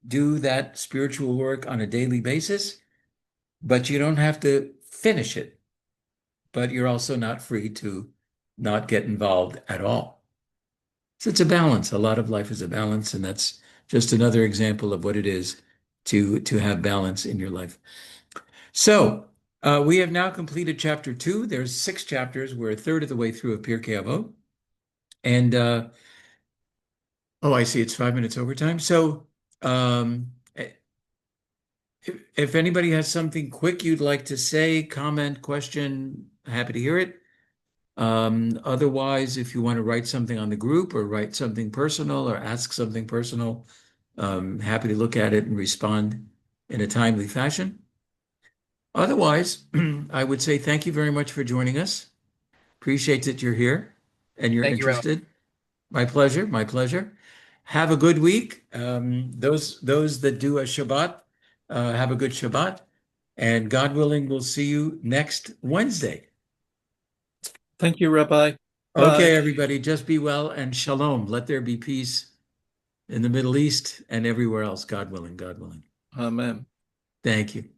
Do that spiritual work on a daily basis, but you don't have to finish it. But you're also not free to not get involved at all. So it's a balance. A lot of life is a balance, and that's just another example of what it is to have balance in your life. So we have now completed chapter 2. There's 6 chapters. We're a third of the way through of Pirke Avot. And oh, I see it's 5 minutes overtime. So if anybody has something quick you'd like to say, comment, question, happy to hear it. Otherwise, if you want to write something on the group or write something personal or ask something personal, happy to look at it and respond in a timely fashion. Otherwise, I would say thank you very much for joining us. Appreciate that you're here and you're Thank you, Rabbi. interested. My pleasure, my pleasure. Have a good week. Those that do a Shabbat, have a good Shabbat. And God willing, we'll see you next Wednesday. Thank you, Rabbi. Okay, Bye. everybody, just be well and shalom. Let there be peace in the Middle East and everywhere else, God willing, God willing. Amen. Thank you.